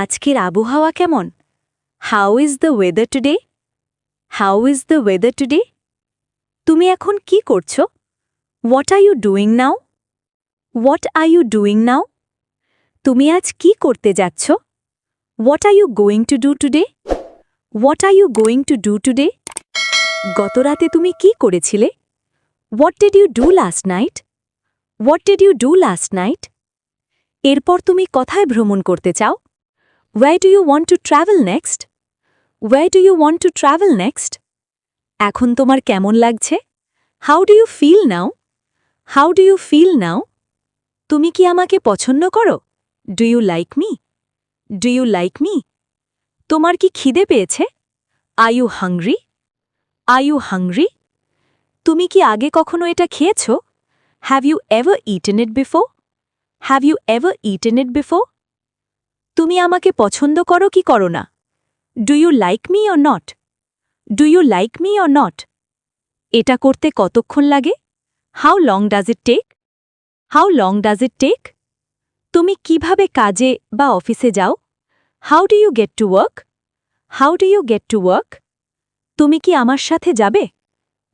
আজকের আবহাওয়া কেমন? How is the weather today? How is the weather today? তুমি এখন কি করছো? What are you doing now? What are you doing now? তুমি আজ কি করতে যাচ্ছ? What are you going to do today? What are you going to do today? গতরাতে তুমি কি করেছিলে? What did you do last night? What did you do last night? এরপর তুমি কোথায় ভ্রমণ করতে চাও? Where do you want to travel next? Where do you want to travel next? এখন তোমার কেমন লাগছে? How do you feel now? How do you feel now? তুমি কি আমাকে পছন্দ করো? Do you like me? Do you like me? তোমার কি খিদে পেয়েছে? Are you hungry? Are you hungry? তুমি কি আগে কখনো এটা খেয়েছো? Have you ever eaten it before? Have you ever eaten it before? তুমি আমাকে পছন্দ করো কি করো না? Do you like me or not? Do you like me or not? এটা করতে কতক্ষণ লাগে? How long does it take? How long does it take? তুমি কিভাবে কাজে বা অফিসে যাও? How do you get to work? How do you get to work? তুমি কি আমার সাথে যাবে?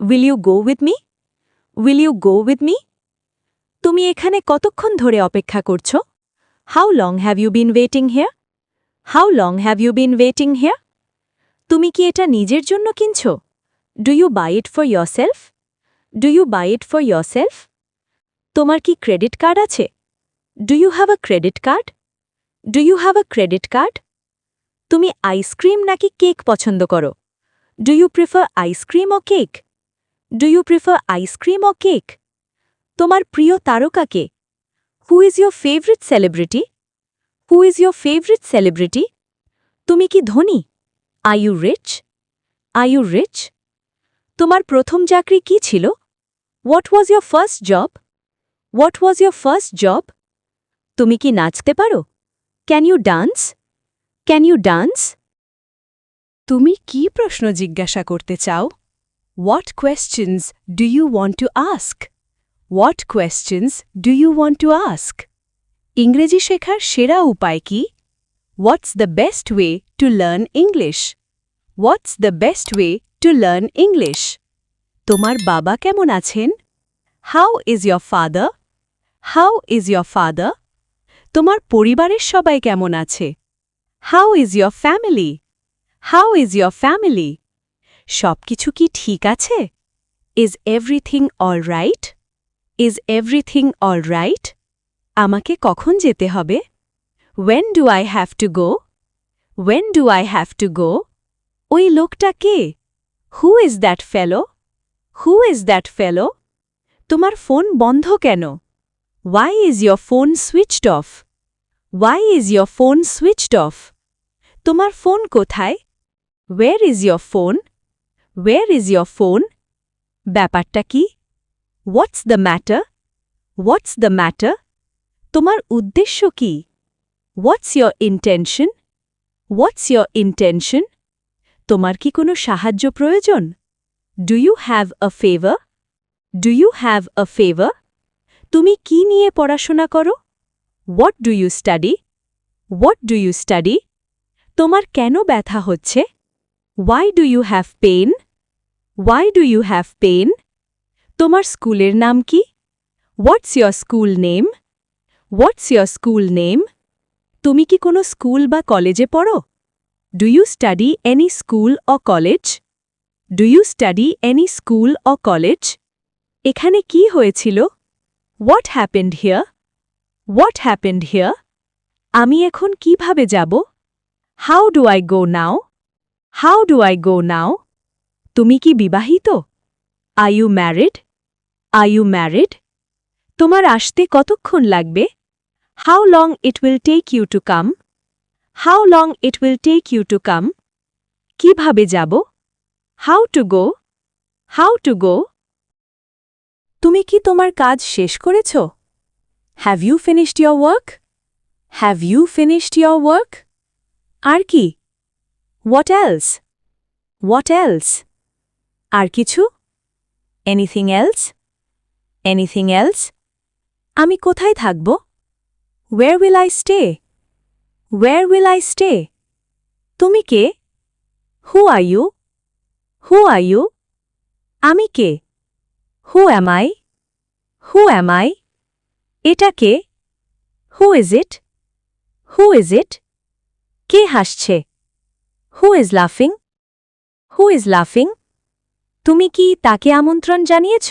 Will you go with me? Will you go with me? তুমি এখানে কতক্ষণ ধরে অপেক্ষা করছো? How long have you been waiting here? How long have you been waiting here? তুমি কি এটা নিজের জন্য কিনছো? Do you buy it for yourself? Do you buy it for yourself? তোমার কি ক্রেডিট কার্ড আছে? Do you have a credit card? Do you have a credit card? তুমি আইসক্রিম নাকি কেক পছন্দ করো? Do you prefer ice cream or cake? Do you prefer ice cream or cake? তোমার প্রিয় তারকা কে? Who is your favorite celebrity? Who is your favorite celebrity? তুমি কি ধনী? Are you rich? Are you rich? তোমার প্রথম চাকরি কি ছিল? What was your first job? What was your first job? তুমি কি নাচতে পারো? Can you dance? Can you dance? তুমি কি প্রশ্ন জিজ্ঞাসা করতে চাও? What questions do you want to ask? What questions do you want to ask? ইংরেজি শেখার সেরা উপায় কি? What's the best way to learn English? What's the best way to learn English? তোমার বাবা কেমন আছেন? How is your father? How is your father? তোমার পরিবারের সবাই কেমন আছে? How is your family? How is your family? সবকিছু কি ঠিক আছে? Is everything all right? Is everything all right? আমাকে কখন যেতে হবে? When do I have to go? When do I have to go? ওই লোকটা কে? Who is that fellow? Who is that fellow? তোমার ফোন বন্ধ কেন? Why is your phone switched off? Why is your phone switched off? তোমার phone কোথায়? Where is your phone? Where is your phone? ব্যাপারটা কি? What's the matter? What's the matter? তোমার উদ্দেশ্য কি? What's your intention? What's your intention? তোমার কি কোনো সাহায্য প্রয়োজন? Do you have a favor? Do you have a favor? তুমি কি নিয়ে পড়াশোনা করো? What do you study? What do you study? তোমার কেন ব্যথা হচ্ছে? Why do you have pain? Why do you have pain? তোমার স্কুলের নাম কি? What's your school name? What's your school name? তুমি কি কোনো স্কুল বা কলেজে পড়ো? Do you study any school or college? Do you study any school or college? এখানে কি হয়েছিল? What happened here? What happened here? আমি এখন কিভাবে যাব? How do I go now? How do I go now? তুমি কি বিবাহিত? Are you married? Are you married? তোমার আসতে কতক্ষণ লাগবে? How long it will take you to come? How long it will take you to come? কিভাবে যাব? How to go? How to go? তুমি কি তোমার কাজ শেষ করেছ? Have you finished your work? Have you finished your work? আর কি? What else? What else? আর কিছু? Anything else? Anything else? আমি কোথায় থাকব? Where will I stay? Where will I stay? তুমি কে? Who are you? Who are you? আমি কে? Who am I? Who am I? এটা কে? Who is it? Who is it? কে হাসছে? Who is laughing? Who is laughing? তুমি কি তাকে আমন্ত্রণ জানিয়েছ?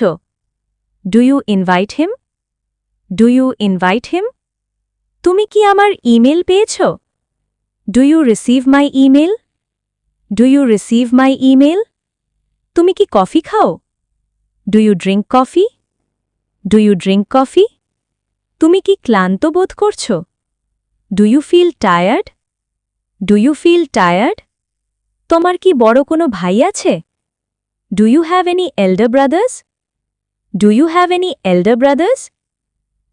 Do you invite him? Do you invite him? তুমি কি আমার ইমেল পেয়েছ? Do you receive my email? Do you receive my email? তুমি কি কফি খাও? Do you drink coffee? Do you drink coffee? তুমি কি ক্লান্ত বোধ করছো? Do you feel tired? Do you feel tired? তোমার কি বড় কোনো ভাই আছে? Do you have any elder brothers? Do you have any elder brothers?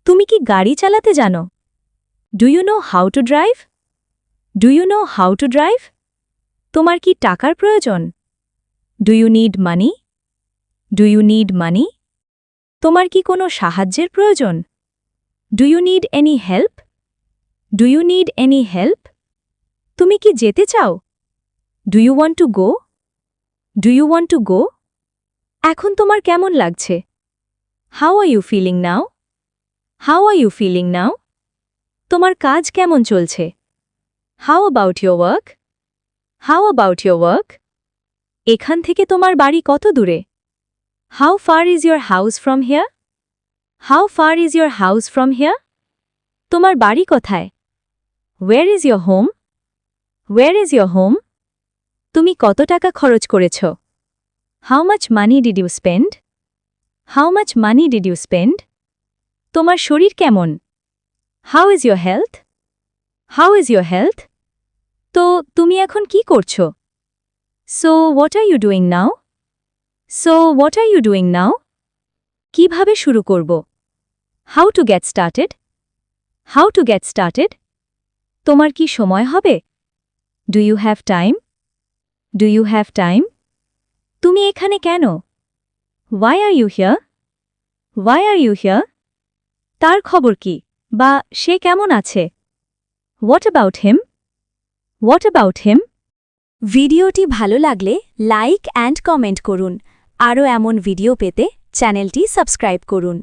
তুমি কি গাড়ি চালাতে জানো? Do you know how to drive? Do you know how to drive? তোমার কি টাকার প্রয়োজন? Do you need money? Do you need money? তোমার কি কোনো সাহায্যের প্রয়োজন? Do you need any help? Do you need any help? তুমি কি যেতে চাও? Do you want to go? Do you want to go? এখন তোমার কেমন লাগছে? How are you feeling now? How are you feeling now? তোমার কাজ কেমন চলছে? How about your work? How about your work? এখান থেকে তোমার বাড়ি কত দূরে? How far is your house from here? How far is your house from here? তোমার বাড়ি কোথায়? Where is your home? Where is your home? তুমি কত টাকা খরচ করেছ? How much money did you spend? How much money did you spend? তোমার শরীর কেমন? How is your health? How is your health? তো তুমি এখন কি করছো? So what are you doing now? So what are you doing now? কিভাবে শুরু করব? How to get started? How to get started? তোমার কি সময় হবে? Do you have time? Do you have time? তুমি এখানে কেন? Why are you here? Why are you here? তার খবর কি? বা সে কেমন আছে? What about him? What about him? ভিডিওটি ভালো লাগলে লাইক অ্যান্ড কমেন্ট করুন। আরও এমন ভিডিও পেতে চ্যানেলটি সাবস্ক্রাইব করুন।